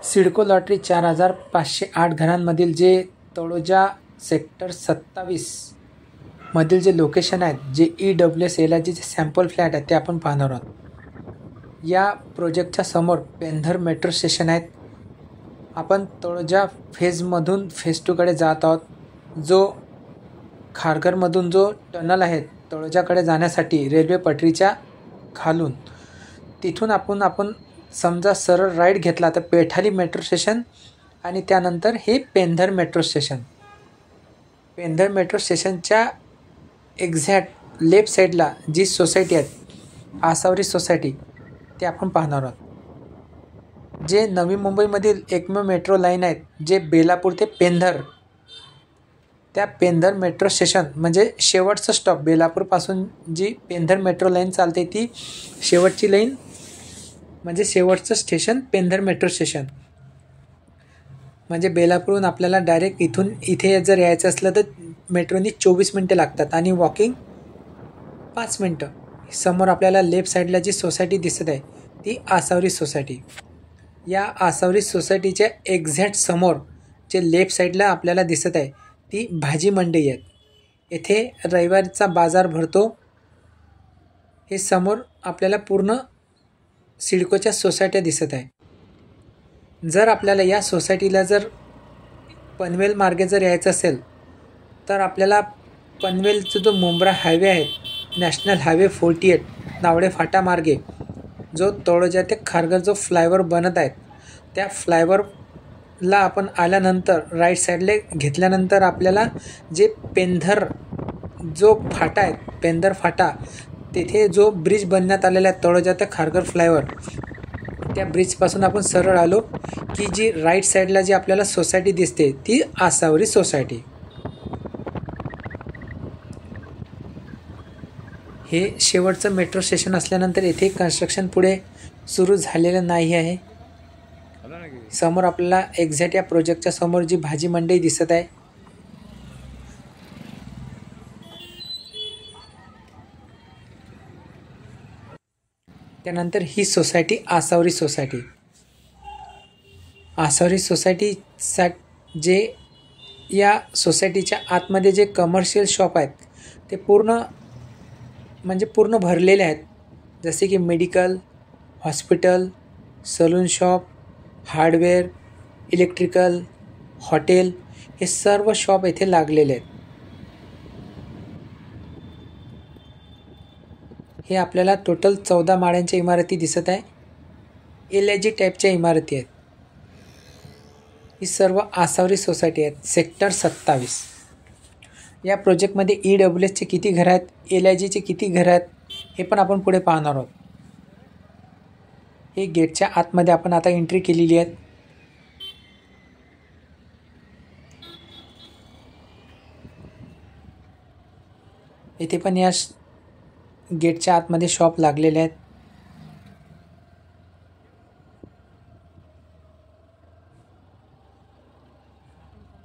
CIDCO lottery 4508 घरांमधील जे Taloja sector 27 मधील जे लोकेशन आहेत, जे EWS एलआयजी जे सॅम्पल फ्लॅट आहेत ते आपण पाहणार आहोत। या प्रोजेक्टच्या समोर पेंधर मेट्रो स्टेशन आहेत। आपण तळोजा फेजमधून फेज 2 कडे जात आहोत। जो खारघरमधून जो टनल आहे तळोजाकडे जाण्यासाठी रेल्वे पटरीच्या खालून, तिथून आपण समजा सरळ राईट घेतला तर पेठाली मेट्रो स्टेशन आणि त्यानंतर हे Pendhar metro station. Pendhar metro स्टेशनच्या एक्झॅक्ट लेफ्ट साईडला जी सोसायटी आहे आसावरी सोसायटी ते आपण पाहणार आहोत। जे नवी मुंबईमधील एकमेव मेट्रो लाईन आहेत जे बेलापूर ते पेंधर, त्या पेंधर मेट्रो स्टेशन म्हणजे शेवटचं स्टॉप बेलापूरपासून जी पेंधर मेट्रो लाईन चालते ती शेवटची लाईन म्हणजे शेवटचं स्टेशन पेंधर मेट्रो स्टेशन। म्हणजे बेलापूरहून आपल्याला डायरेक्ट इथे जर यायचं असलं तर मेट्रोनी 24 मिनटं लागतात आणि वॉकिंग 5 मिनटं। समोर आपल्याला लेफ्ट साईडला जी सोसायटी दिसत आहे ती आसावरी सोसायटी। या आसावरी सोसायटीच्या एक्झॅक्ट समोर जे लेफ्ट साईडला आपल्याला दिसत आहे ती भाजी मंडई आहे। येथे रविवारचा बाजार भरतो। हे समोर आपल्याला पूर्ण सिडकोच्या सोसायट्या दिसत आहे। जर आपल्याला या सोसायटीला जर पनवेल मार्गे जर यायचं असेल तर आपल्याला पनवेलचा जो मुंब्रा हायवे आहे, नॅशनल हायवे 48 नावडे फाटा मार्गे जो तळोजा ते खारघर जो फ्लायओव्हर बनत आहे त्या फ्लायओव्हरला आपण आल्यानंतर राईट साईडला घेतल्यानंतर आपल्याला जे पेंधर जो फाटा आहे पेंधर फाटा, तेथे जो ब्रिज बनण्यात आलेला आहे तळोजा ते खारघर फ्लायओव्हर, त्या ब्रिजपासून आपण सरळ आलो की जी राईट साईडला जी आपल्याला सोसायटी दिसते ती आसावरी सोसायटी। हे शेवटचं मेट्रो स्टेशन असल्यानंतर येथे कन्स्ट्रक्शन पुढे सुरू झालेलं नाही आहे। समोर आपल्याला एक्झॅक्ट या प्रोजेक्टच्या समोर जी भाजी मंडई दिसत आहे त्यानंतर ही society Asavari society. Asavari society जे या सोसायटीच्या आतमध्ये जे कमर्शियल शॉप आहेत ते पूर्ण भरलेले आहेत। जसे की medical, hospital, salon shop, hardware, electrical, hotel हे सर्व शॉप येथे लागलेले आहेत। हे आपल्याला टोटल 14 माळ्यांच्या इमारती दिसत आहे। एलआयजी टाईपच्या इमारती आहेत। ही सर्व आसावरी सोसायटी आहेत सेक्टर 27। या प्रोजेक्टमध्ये EWSचे किती घर आहेत, एलआयजीचे किती घर आहेत हे पण आपण पुढे पाहणार आहोत। हे गेटच्या आतमध्ये आपण आता एंट्री केलेली आहे। इथे पण या गेटच्या आतमध्ये शॉप लागलेले आहेत।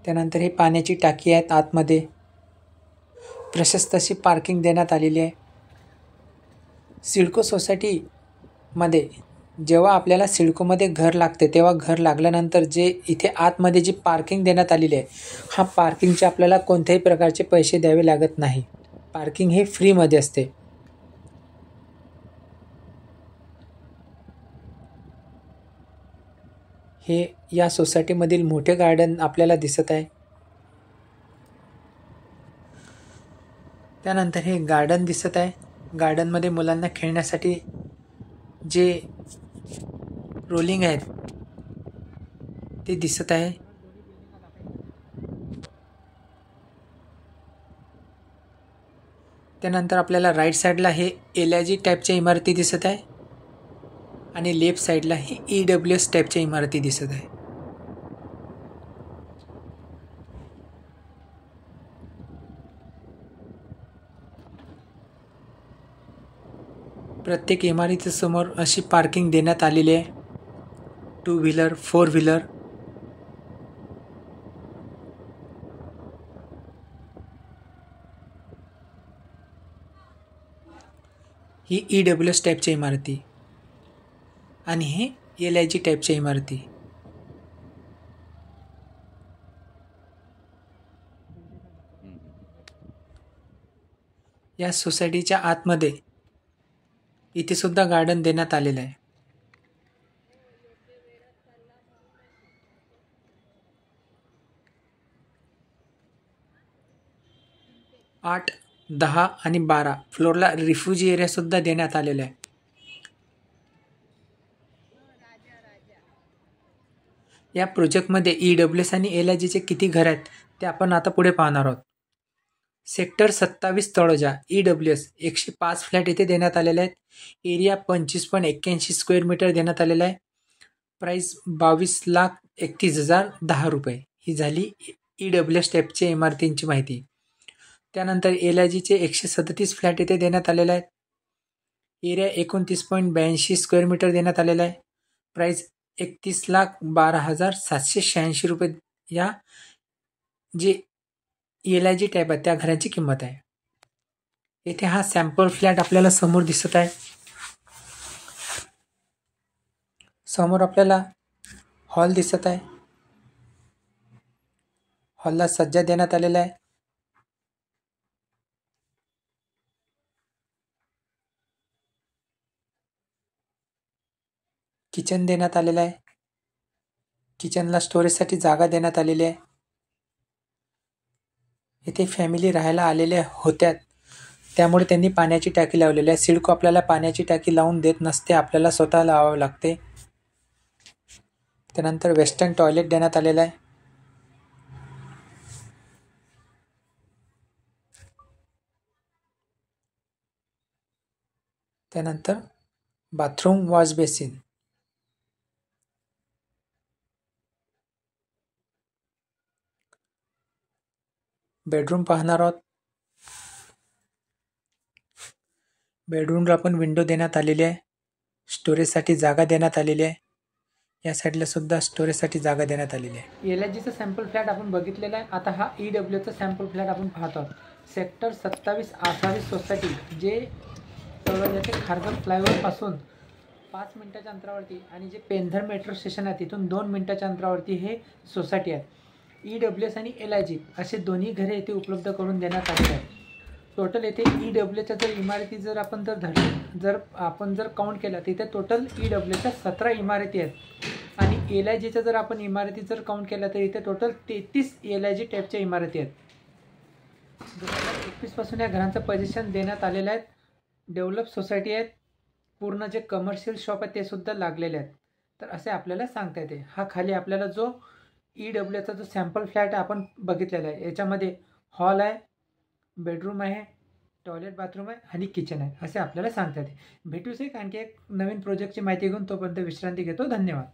त्यानंतर हे पाण्याची टाकी आहेत। आतमध्ये प्रशस्त अशी पार्किंग देण्यात आलेली आहे। सिडको सोसायटीमध्ये जेव्हा आपल्याला सिडकोमध्ये घर लागते तेव्हा घर लागल्यानंतर जे इथे आतमध्ये जी पार्किंग देण्यात आलेली आहे, हा पार्किंगचे आपल्याला कोणत्याही प्रकारचे पैसे द्यावे लागत नाही। पार्किंग हे फ्रीमध्ये असते। हे या सोसायटीमधील मोठे गार्डन आपल्याला दिसत आहे। त्यानंतर हे गार्डन दिसत आहे। गार्डनमध्ये मुलांना खेळण्यासाठी जे रोलिंग आहेत ते दिसत आहे। त्यानंतर आपल्याला राईट साईडला हे एलआयजी टाईपच्या इमारती दिसत आहे आणि लेफ्ट साईडला ही EWS टाईपच्या इमारती दिसत आहे। प्रत्येक इमारतीसमोर अशी पार्किंग देण्यात आलेली आहे। 2 व्हीलर, 4 व्हीलर। ही EWS टाईपच्या इमारती आणि हे LIG टाईपच्या इमारती। या सोसायटीच्या आतमध्ये इथे सुद्धा गार्डन देण्यात आलेलं आहे. 8, 10 आणि 12 फ्लोअरला रिफ्युजी एरिया सुद्धा देण्यात आलेला आहे. या प्रोजेक्टमध्ये EWS आणि LIGचे किती घर आहेत ते आपण आता पुढे पाहणार आहोत. सेक्टर 27 तळोजा EWS 105 फ्लॅट येथे देण्यात आलेले आहेत. एरिया 25.81 स्क्वेअर मीटर देण्यात आलेला आहे. प्राइस 22,31,010 रुपये ही झाली EWS टाईपच्या इमारतींची माहिती. त्यानंतर LIGचे 137 फ्लॅट येथे देण्यात आलेले आहेत. एरिया 29.82 स्क्वेअर मीटर देण्यात आलेला आहे. प्राइस 31,12,786 रुपये या जे LIG टाईप आहे त्या घराची किंमत आहे. येथे हा सॅम्पल फ्लॅट आपल्याला समोर दिसत आहे. समोर आपल्याला हॉल दिसत आहे. हॉलला सज्जा देण्यात आलेला आहे. किचन देण्यात आलेलं आहे. किचनला स्टोरेजसाठी जागा देण्यात आलेली आहे. येथे फॅमिली राहायला आलेल्या होत्या त्यामुळे त्यांनी पाण्याची टाकी लावलेली आहे. सिडको आपल्याला पाण्याची टाकी लावून देत नसते, आपल्याला स्वतः लावावं लागते. त्यानंतर वेस्टर्न टॉयलेट देण्यात आलेलं आहे. त्यानंतर बाथरूम वॉश बेसिन. बेडरूम पाहणार आहोत. बेडरूमला आपण विंडो देण्यात आलेली आहे. स्टोरेजसाठी जागा देण्यात आलेली आहे. या साईडला सुद्धा स्टोरेजसाठी जागा देण्यात आलेली आहे. LIGचा सॅम्पल फ्लॅट आपण बघितलेला आहे. आता हा EWSचा सॅम्पल फ्लॅट आपण पाहतो आहोत. सेक्टर 27 आसावी सोसायटी जे तळोजा ते खारघर फ्लायओव्हरपासून 5 मिनिटाच्या अंतरावरती आणि जे पेंधर मेट्रो स्टेशन आहे तिथून 2 मिनिटाच्या अंतरावरती हे सोसायटी आहे. EWS आणि LIG असे दोन्ही घरे येथे उपलब्ध करून देण्यात आले आहे. टोटल येथे EWSच्या जर इमारती जर आपण जर काउंट केला तर इथे टोटल EWSच्या 17 इमारती आहेत आणि LIGच्या जर आपण इमारती जर काउंट केल्या तर इथे टोटल 33 LIG टाईपच्या इमारती आहेत. 2021 पासून या घरांचं पोझिशन देण्यात आलेलं आहे. डेव्हलप सोसायटी आहेत. पूर्ण जे कमर्शियल शॉप आहेत ते सुद्धा लागलेले आहेत. तर असे आपल्याला सांगता येते. हा खाली आपल्याला जो EWSचा जो सॅम्पल फ्लॅट आपण बघितलेला आहे याच्यामध्ये हॉल आहे, बेडरूम आहे, टॉयलेट बाथरूम आहे आणि किचन आहे असे आपल्याला सांगता येते. भेटूच एक आणखी एक नवीन प्रोजेक्टची माहिती घेऊन. तोपर्यंत विश्रांती घेतो. धन्यवाद.